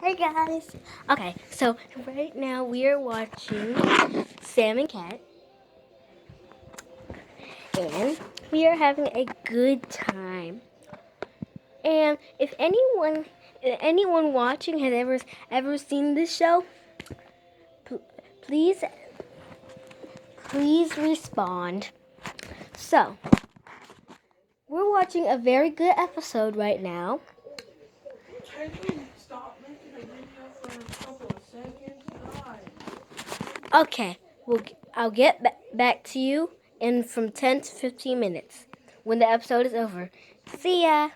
Hey guys. Okay, so right now we are watching Sam and Cat, and we are having a good time. And if anyone watching has ever seen this show, please respond. So we're watching a very good episode right now. Can you stop making a video for a couple of seconds? God. Okay, I'll get back to you in from 10 to 15 minutes when the episode is over. See ya.